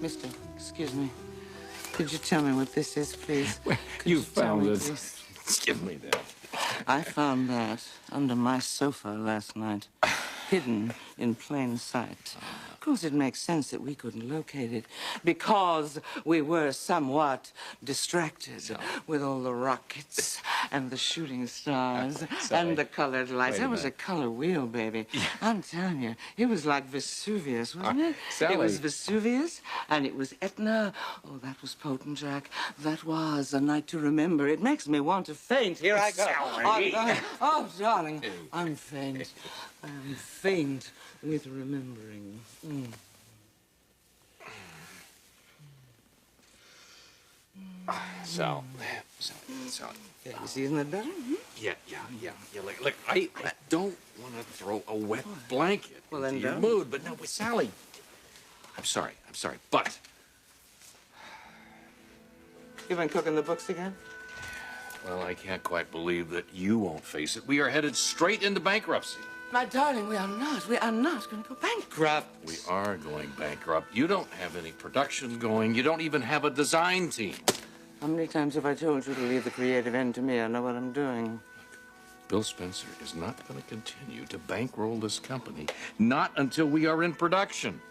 Mister, excuse me. Could you tell me what this is, please? Well, you found it. Give me that. I found that under my sofa last night, hidden in plain sight. Of course, it makes sense that we couldn't locate it because we were somewhat distracted with all the rockets and the shooting stars and the colored lights. That was a color wheel, baby. Yeah. I'm telling you, it was like Vesuvius, wasn't it? Sally. It was Vesuvius and it was Etna. Oh, that was potent, Jack. That was a night to remember. It makes me want to faint. Here I go. Sally. Oh, darling, I'm faint. I'm faint with remembering. So. Yeah, you see, isn't that better? Yeah. Look, I don't want to throw a wet blanket into your mood, but no, with Sally. I'm sorry, but. You been cooking the books again? Well, I can't quite believe that you won't face it. We are headed straight into bankruptcy. My darling, we are not going to go bankrupt. We are going bankrupt. You don't have any production going. You don't even have a design team. How many times have I told you to leave the creative end to me? I know what I'm doing. Bill Spencer is not going to continue to bankroll this company, not until we are in production.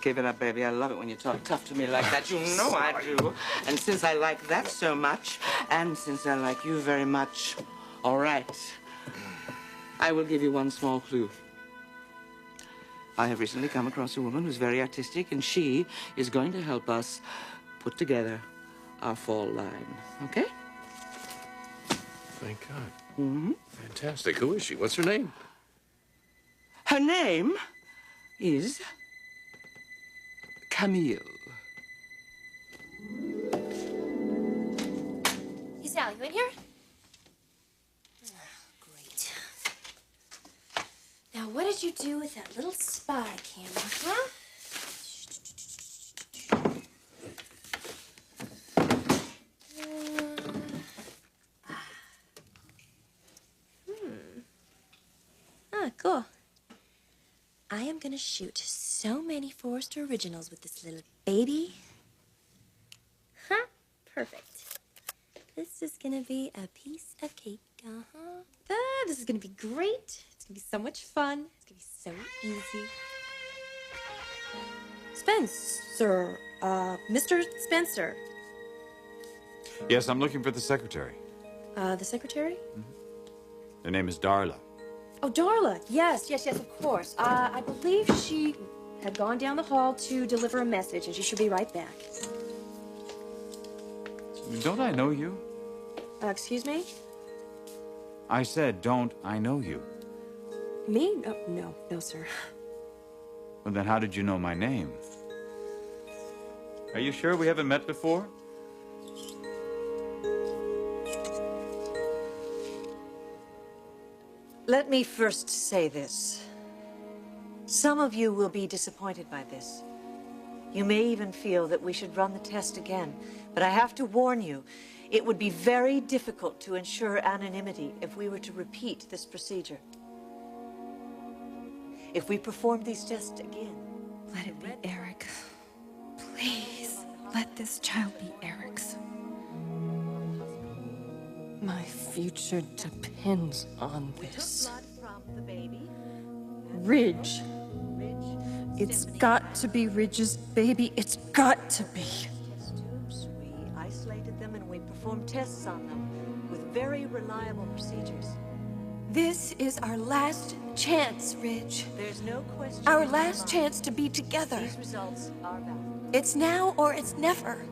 Give it up, baby. I love it when you talk tough to me like that. You know I do. And since I like that so much, and since I like you very much, all right, I will give you one small clue. I have recently come across a woman who's very artistic, and she is going to help us put together our fall line, okay? Thank God. Fantastic. Who is she? What's her name? Her name is Camille. Hey, Sal, you in here? Great. Now, what did you do with that little spy camera, huh? Cool. I am gonna shoot so many Forrester originals with this little baby. Huh? Perfect. This is gonna be a piece of cake. This is gonna be great. It's gonna be so much fun. It's gonna be so easy. Spencer, Mr. Spencer. Yes, I'm looking for the secretary. The secretary? Her name is Darla. Oh, Darla. Yes, of course. I believe she had gone down the hall to deliver a message, and she should be right back. Don't I know you? Excuse me? I said, don't I know you? Me? No, sir. Well, then how did you know my name? Are you sure we haven't met before? Let me first say this. Some of you will be disappointed by this. You may even feel that we should run the test again, but I have to warn you, it would be very difficult to ensure anonymity if we were to repeat this procedure. If we perform these tests again... Let it be Eric. Please, let this child be Eric's. My future depends on this. Ridge. It's got to be Ridge's baby. It's got to be. Test tubes, we isolated them and we performed tests on them with very reliable procedures. This is our last chance, Ridge. There's no question. Our last chance to be together. These results are valid. It's now or it's never.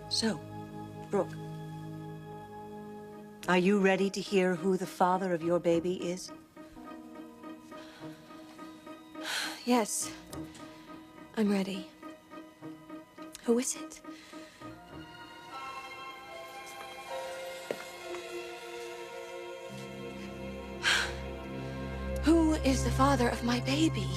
So, Brooke, are you ready to hear who the father of your baby is? Yes, I'm ready. Who is it? Who is the father of my baby?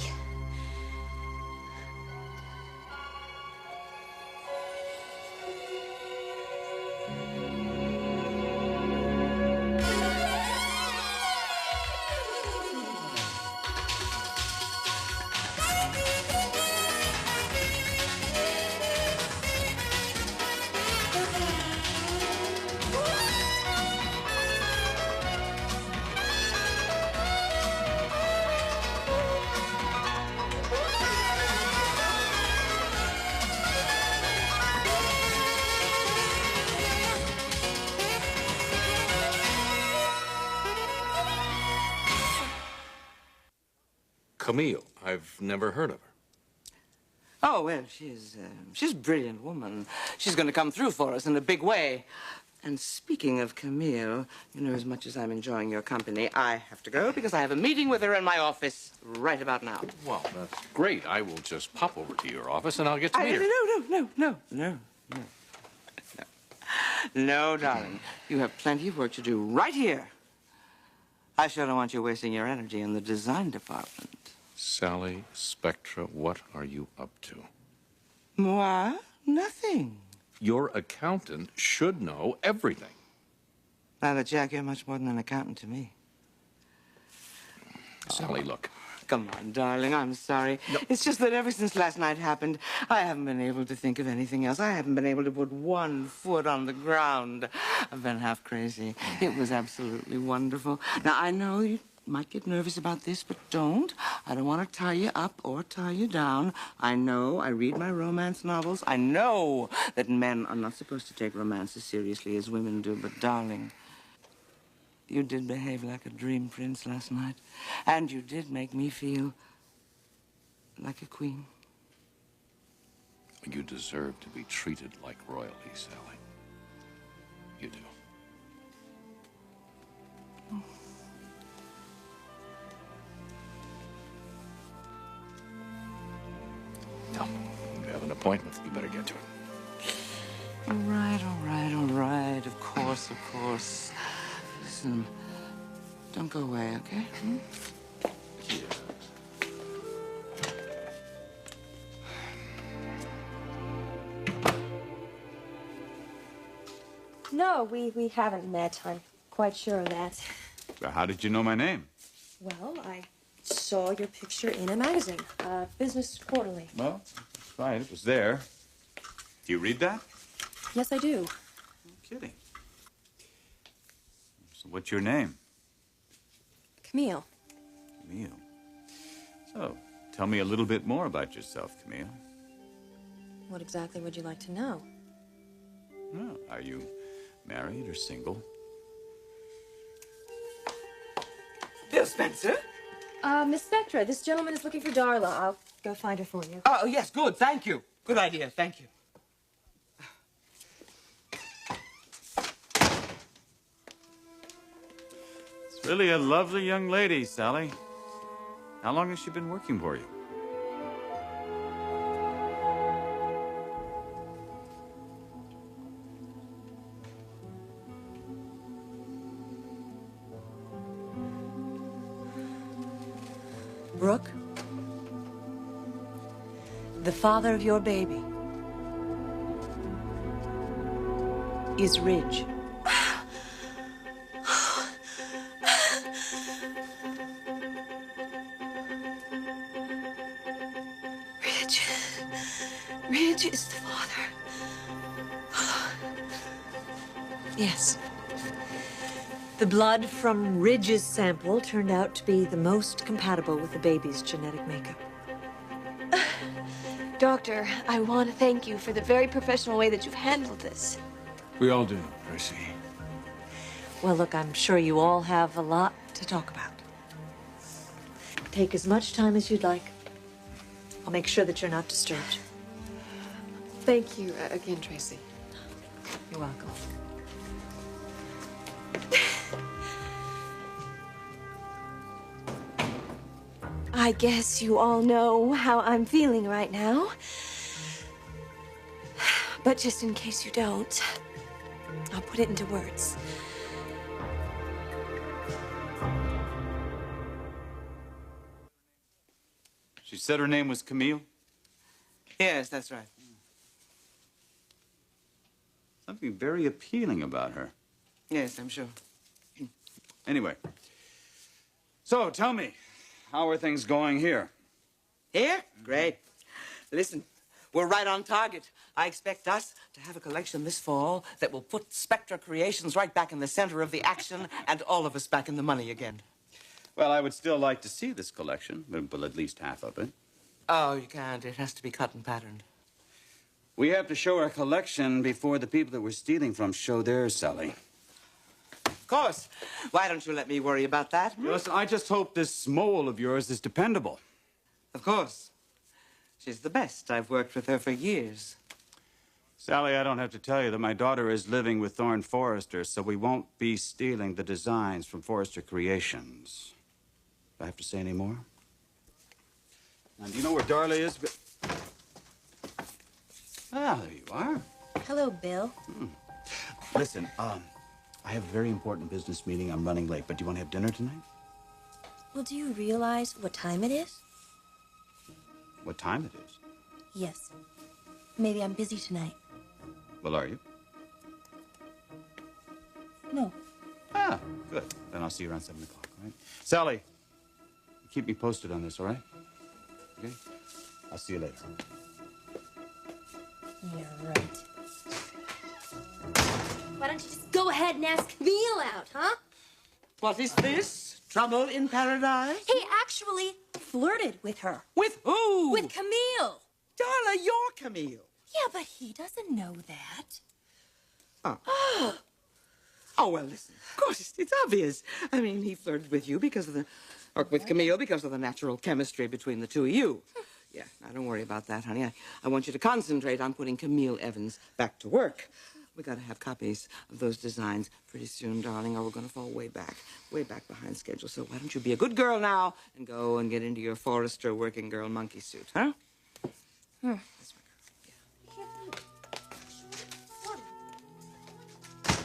Camille. I've never heard of her. Oh, well, she's a brilliant woman. She's going to come through for us in a big way. And speaking of Camille, you know, as much as I'm enjoying your company, I have to go because I have a meeting with her in my office right about now. Well, that's great. I will just pop over to your office and I'll get to meet her. No. No, darling. You have plenty of work to do right here. I sure don't want you wasting your energy in the design department. Sally, Spectra, what are you up to? Moi? Nothing. Your accountant should know everything. Now that Jack, you're much more than an accountant to me. Sally, look. Come on, darling, I'm sorry. No. It's just that ever since last night happened, I haven't been able to think of anything else. I haven't been able to put one foot on the ground. I've been half crazy. It was absolutely wonderful. Now, I know you might get nervous about this, but don't. I don't want to tie you up or tie you down. I know. I read my romance novels. I know that men are not supposed to take romance as seriously as women do, but darling, you did behave like a dream prince last night, and you did make me feel like a queen. You deserve to be treated like royalty, Sally. You do. Now, you have an appointment. You better get to it. All right. Of course. Listen, don't go away, okay? Hmm? No, we haven't met. I'm quite sure of that. Well, how did you know my name? Well, I saw your picture in a magazine, Business Quarterly. Well, that's right. It was there. Do you read that? Yes, I do. No kidding. So what's your name? Camille. Camille. So, tell me a little bit more about yourself, Camille. What exactly would you like to know? Oh, are you married or single? Bill Spencer? Miss Spectra, this gentleman is looking for Darla. I'll go find her for you. Oh, yes, good. Thank you. Good idea. Thank you. It's really a lovely young lady, Sally. How long has she been working for you? Brooke, the father of your baby is Ridge. Ridge is the father. Yes. The blood from Ridge's sample turned out to be the most compatible with the baby's genetic makeup. Doctor, I want to thank you for the very professional way that you've handled this. We all do, Tracy. Well, look, I'm sure you all have a lot to talk about. Take as much time as you'd like. I'll make sure that you're not disturbed. Thank you again, Tracy. You're welcome. I guess you all know how I'm feeling right now. But just in case you don't, I'll put it into words. She said her name was Camille? Yes, that's right. Something very appealing about her. Yes, I'm sure. Anyway, so tell me, how are things going here? Here? Great. Listen, we're right on target. I expect us to have a collection this fall that will put Spectra Creations right back in the center of the action and all of us back in the money again. Well, I would still like to see this collection, well, at least half of it. Oh, you can't. It has to be cut and patterned. We have to show our collection before the people that we're stealing from show theirs, Sally. Of course. Why don't you let me worry about that? Listen, I just hope this mole of yours is dependable. Of course. She's the best. I've worked with her for years. Sally, I don't have to tell you that my daughter is living with Forrester, so we won't be stealing the designs from Forrester Creations. Do I have to say any more? Now, do you know where Darla is? Ah, there you are. Hello, Bill. Listen, I have a very important business meeting. I'm running late, but do you want to have dinner tonight? Well, do you realize what time it is? What time it is? Yes. Maybe I'm busy tonight. Well, are you? No. Ah, good. Then I'll see you around 7 o'clock, all right? Sally, keep me posted on this, all right? Okay? I'll see you later. You're right. Why don't you just go ahead and ask Camille out, huh? What is this? Trouble in paradise? He actually flirted with her. With who? With Camille. Darla, you're Camille. Yeah, but he doesn't know that. Oh. Oh, well, listen. Of course, it's obvious. I mean, he flirted with you because of the... Or with Camille because of the natural chemistry between the two of you. Yeah, now don't worry about that, honey. I want you to concentrate on putting Camille Evans back to work. We gotta have copies of those designs pretty soon, darling, or we're gonna fall way back behind schedule. So why don't you be a good girl now and go and get into your Forrester working girl monkey suit, huh? That's my girl. Yeah.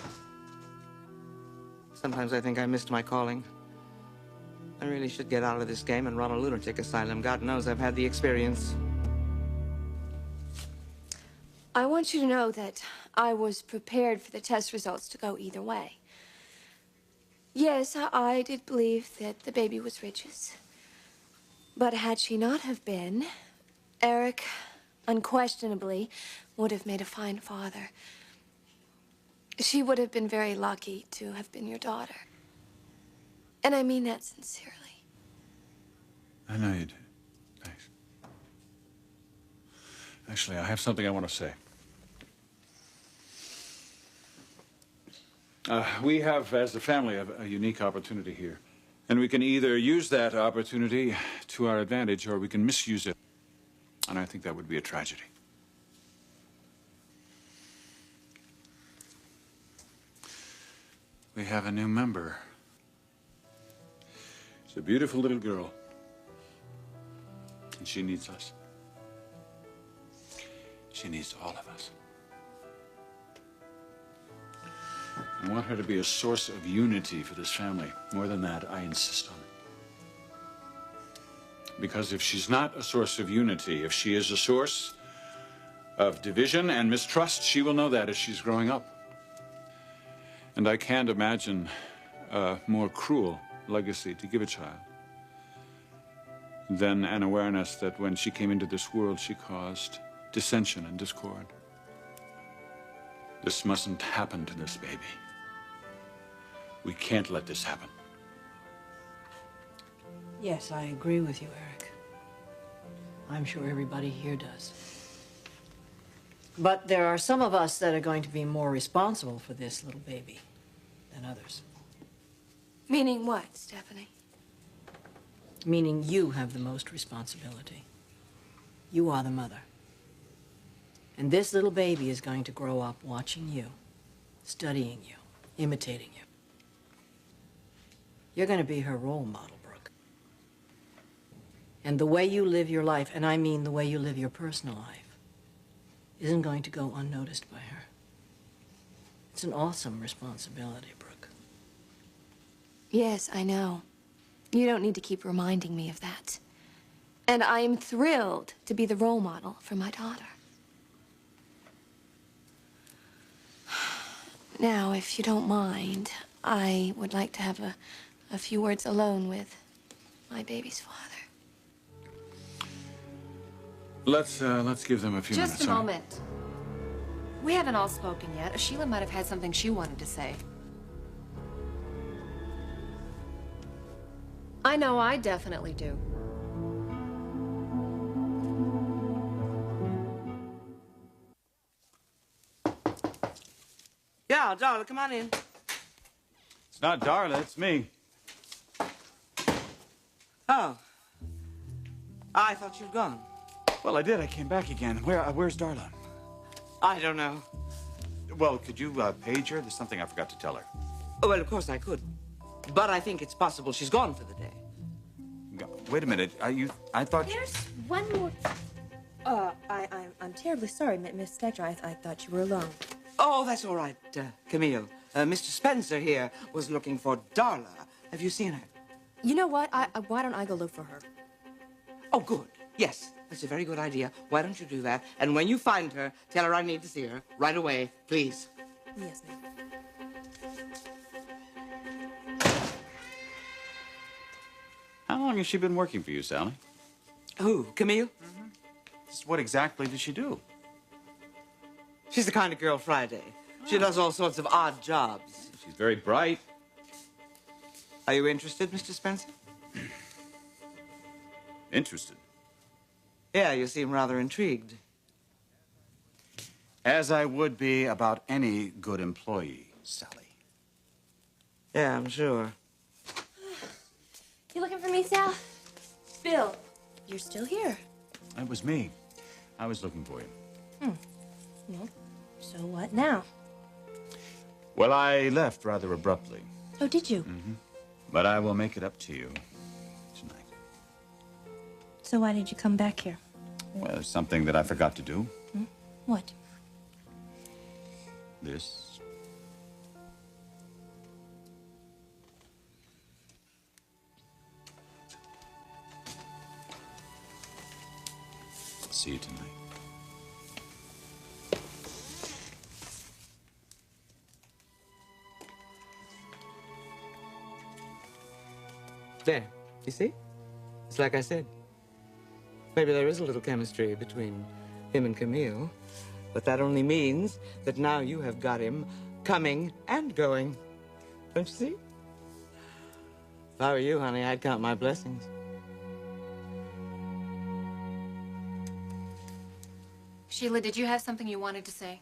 Sometimes I think I missed my calling. I really should get out of this game and run a lunatic asylum. God knows I've had the experience. I want you to know that I was prepared for the test results to go either way. Yes, I did believe that the baby was Rich's. But had she not have been, Eric unquestionably would have made a fine father. She would have been very lucky to have been your daughter. And I mean that sincerely. I know you do. Thanks. Actually, I have something I want to say. We have, as a family, a unique opportunity here. And we can either use that opportunity to our advantage, or we can misuse it. And I think that would be a tragedy. We have a new member. She's a beautiful little girl. And she needs us. She needs all of us. I want her to be a source of unity for this family. More than that, I insist on it. Because if she's not a source of unity, if she is a source of division and mistrust, she will know that as she's growing up. And I can't imagine a more cruel legacy to give a child than an awareness that when she came into this world, she caused dissension and discord. This mustn't happen to this baby. We can't let this happen. Yes, I agree with you, Eric. I'm sure everybody here does. But there are some of us that are going to be more responsible for this little baby than others. Meaning what, Stephanie? Meaning you have the most responsibility. You are the mother. And this little baby is going to grow up watching you, studying you, imitating you. You're going to be her role model, Brooke. And the way you live your life, and I mean the way you live your personal life, isn't going to go unnoticed by her. It's an awesome responsibility, Brooke. Yes, I know. You don't need to keep reminding me of that. And I am thrilled to be the role model for my daughter. Now, if you don't mind, I would like to have a few words alone with my baby's father. Let's give them a few minutes. Just a moment. We haven't all spoken yet. Sheila might have had something she wanted to say. I know I definitely do. Yeah, Darla, come on in. It's not Darla, it's me. Oh. I thought you'd gone. Well, I did. I came back again. Where's Darla? I don't know. Well, could you page her? There's something I forgot to tell her. Oh, well, of course I could. But I think it's possible she's gone for the day. Wait a minute. I thought... There's one more. I'm terribly sorry, Miss Spector. I thought you were alone. Oh, that's all right, Camille. Mr. Spencer here was looking for Darla. Have you seen her? You know what? Why don't I go look for her? Oh, good. Yes, that's a very good idea. Why don't you do that? And when you find her, tell her I need to see her right away, please. Yes, ma'am. How long has she been working for you, Sally? Who, Camille? What exactly did she do? She's the kind of girl Friday. She does all sorts of odd jobs. She's very bright. Are you interested, Mr. Spencer? Interested. Yeah, you seem rather intrigued. As I would be about any good employee, Sally. Yeah, I'm sure. You looking for me, Sal? Bill, you're still here. It was me. I was looking for you. Well, so what now? Well, I left rather abruptly. Oh, did you? But I will make it up to you tonight. So why did you come back here? Well, it's something that I forgot to do. What? This. See you tonight. There, you see? It's like I said. Maybe there is a little chemistry between him and Camille, but that only means that now you have got him coming and going. Don't you see? If I were you, honey, I'd count my blessings. Sheila, did you have something you wanted to say?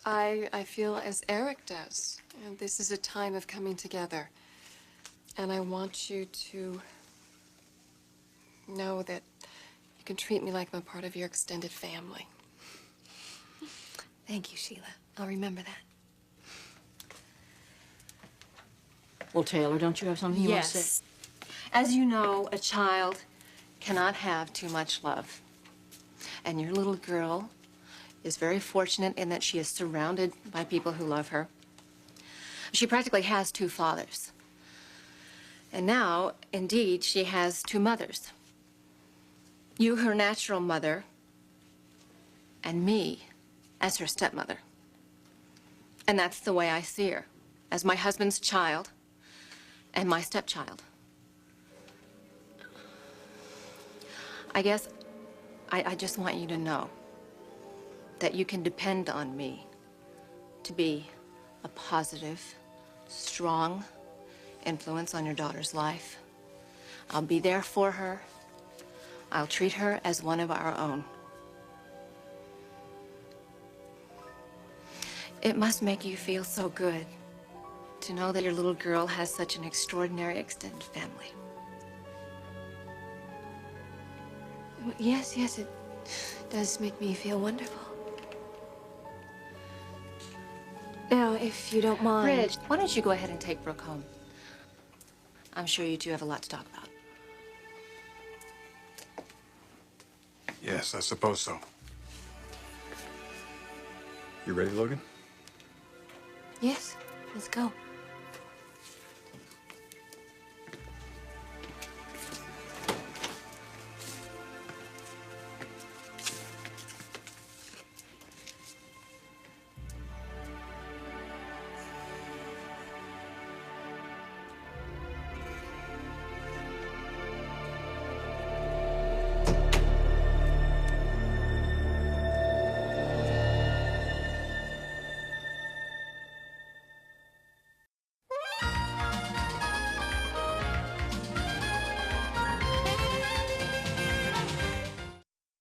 I feel as Eric does. And this is a time of coming together. And I want you to know that you can treat me like I'm a part of your extended family. Thank you, Sheila. I'll remember that. Well, Taylor, don't you have something you want to say? Yes. As you know, a child cannot have too much love. And your little girl is very fortunate in that she is surrounded by people who love her. She practically has two fathers. And now, indeed, she has two mothers. You, her natural mother, and me as her stepmother. And that's the way I see her, as my husband's child and my stepchild. I guess I just want you to know that you can depend on me to be a positive, strong influence on your daughter's life. I'll be there for her. I'll treat her as one of our own. It must make you feel so good to know that your little girl has such an extraordinary extended family. Yes, it does make me feel wonderful. Now, if you don't mind... Bridge, why don't you go ahead and take Brooke home? I'm sure you two have a lot to talk about. Yes, I suppose so. You ready, Logan? Yes, let's go.